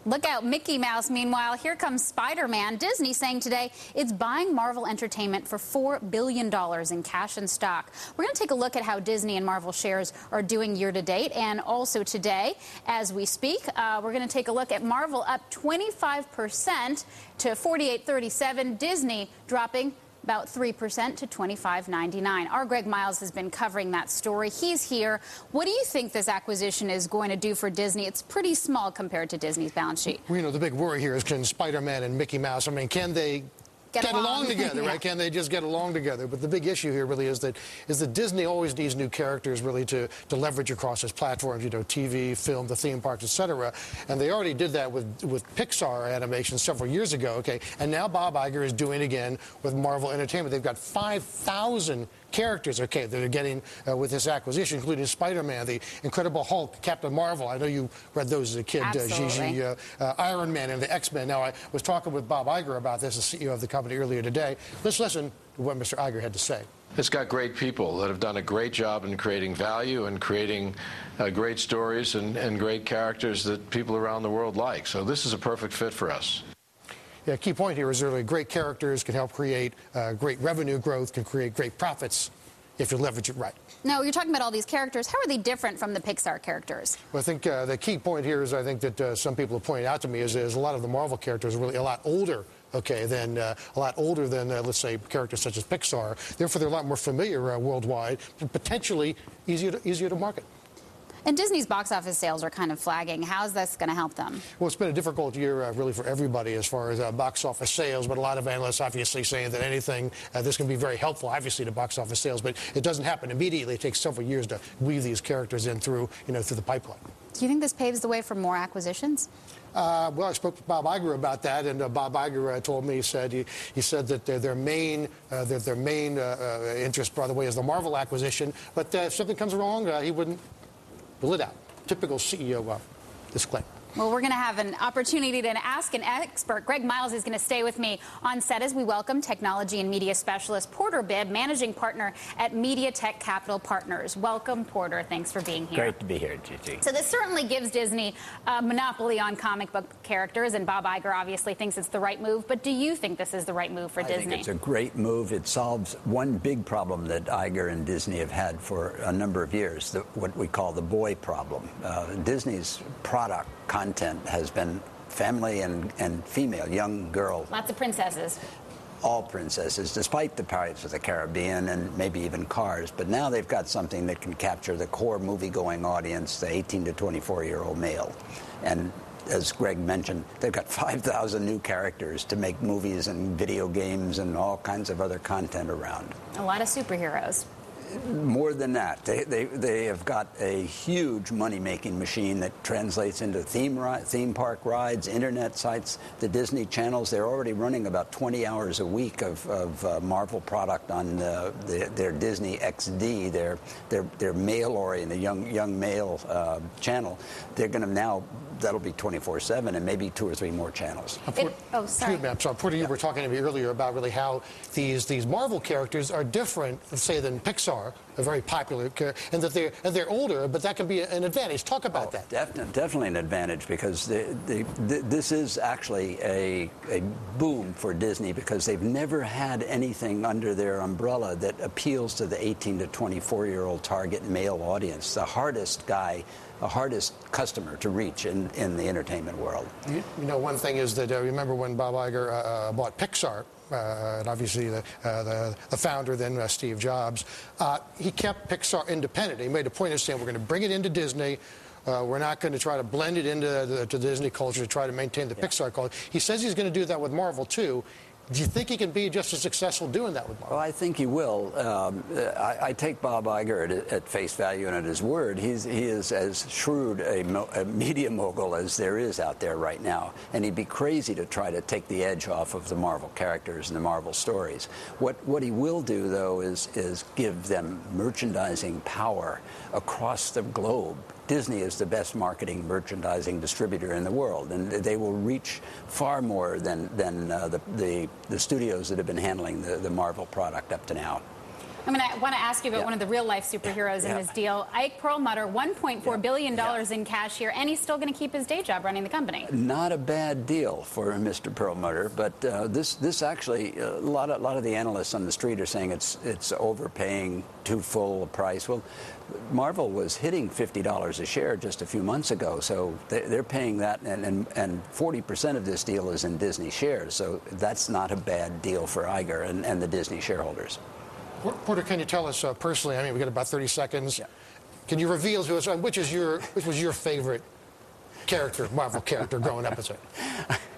Look out, Mickey Mouse. Meanwhile, here comes Spider-Man. Disney saying today it's buying Marvel Entertainment for $4 billion in cash and stock. We're going to take a look at how Disney and Marvel shares are doing year to date, and also today, as we speak, we're going to take a look at Marvel up 25% to $48.37. Disney dropping about 3% to $25.99. Our Greg Miles has been covering that story. He's here. What do you think this acquisition is going to do for Disney? It's pretty small compared to Disney's balance sheet. Well, you know, the big worry here is can Spider-Man and Mickey Mouse, I mean, can they get along together, right? Can they just get along together? But the big issue here really is that Disney always needs new characters really to leverage across its platforms, you know, TV, film, the theme parks, etc. And they already did that with Pixar animation several years ago, okay? And now Bob Iger is doing it again with Marvel Entertainment. They've got 5,000 characters, okay, that are getting with this acquisition, including Spider-Man, the Incredible Hulk, Captain Marvel. I know you read those as a kid, Gigi, Iron Man, and the X-Men. Now, I was talking with Bob Iger about this, the CEO of the company, earlier today. Let's listen to what Mr. Iger had to say. It's got great people that have done a great job in creating value and creating great stories and great characters that people around the world like. So this is a perfect fit for us. Yeah, key point here is really great characters can help create great revenue growth, can create great profits if you leverage it right. No, you're talking about all these characters. How are they different from the Pixar characters? Well, I think the key point here is I think that some people have pointed out to me is a lot of the Marvel characters are really a lot older. Okay, then a lot older than, let's say, characters such as Pixar. Therefore, they're a lot more familiar worldwide, and potentially easier to market. And Disney's box office sales are kind of flagging. How's this going to help them? Well, it's been a difficult year, really, for everybody as far as box office sales. But a lot of analysts obviously saying that anything this can be very helpful, obviously, to box office sales. But it doesn't happen immediately. It takes several years to weave these characters in through, through the pipeline. Do you think this paves the way for more acquisitions? Well, I spoke to Bob Iger about that, and Bob Iger told me he said that their main interest, by the way, is the Marvel acquisition. But if something comes wrong, he wouldn't rule it out. Typical CEO disclaimer. Well, we're going to have an opportunity to ask an expert. Greg Miles is going to stay with me on set as we welcome technology and media specialist Porter Bibb, managing partner at Mediatech Capital Partners. Welcome, Porter. Thanks for being here. Great to be here, Gigi. So this certainly gives Disney a monopoly on comic book characters, and Bob Iger obviously thinks it's the right move. But do you think this is the right move for Disney? I think it's a great move. It solves one big problem that Iger and Disney have had for a number of years, what we call the boy problem. Disney's product content has been family and female, young girl. Lots of princesses. All princesses, despite the Pirates of the Caribbean and maybe even Cars. But now they've got something that can capture the core movie-going audience, the 18 to 24-year-old male. And as Greg mentioned, they've got 5,000 new characters to make movies and video games and all kinds of other content around. A lot of superheroes. More than that, they have got a huge money-making machine that translates into theme park rides, internet sites, the Disney channels. They're already running about 20 hours a week of Marvel product on their Disney XD, their male-oriented, young male channel. They're going to now. That'll be 24/7 and maybe 2 or 3 more channels. Sorry. Porter, you were talking to me earlier about really how these Marvel characters are different, say, than Pixar, a very popular character, and that they're older, but that can be an advantage. Talk about that. Definitely an advantage, because this is actually a boom for Disney, because they've never had anything under their umbrella that appeals to the 18 to 24-year-old target male audience, the hardest customer to reach in the entertainment world. You know, one thing is that remember when Bob Iger bought Pixar, and obviously the founder then, Steve Jobs, he kept Pixar independent. He made a point of saying, we're going to bring it into Disney. We're not going to try to blend it into the Disney culture to try to maintain the Pixar culture. He says he's going to do that with Marvel, too. Do you think he can be just as successful doing that with Marvel? Well, I think he will. I take Bob Iger at face value and at his word. He is as shrewd a media mogul as there is out there right now. And he'd be crazy to try to take the edge off of the Marvel characters and the Marvel stories. What he will do, though, is give them merchandising power across the globe. Disney is the best marketing merchandising distributor in the world, and they will reach far more than the studios that have been handling the Marvel product up to now. I want to ask you about one of the real-life superheroes in this deal. Ike Perlmutter, $1.4 billion in cash here, and he's still going to keep his day job running the company. Not a bad deal for Mr. Perlmutter, but this actually, a lot of the analysts on the street are saying it's overpaying too full a price. Well, Marvel was hitting $50 a share just a few months ago, so they're paying that, and 40% of this deal is in Disney shares, so that's not a bad deal for Iger and the Disney shareholders. Porter, can you tell us personally? I mean, we got about 30 seconds. Yeah. Can you reveal to us which was your favorite character, Marvel character, growing up as a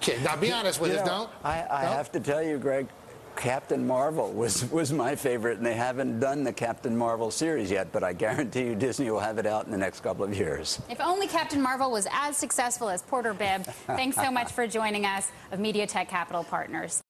kid? Now, be honest with us. No, I have to tell you, Greg, Captain Marvel was my favorite, and they haven't done the Captain Marvel series yet, but I guarantee you Disney will have it out in the next couple of years. If only Captain Marvel was as successful as Porter Bibb. Thanks so much for joining us of Mediatech Capital Partners.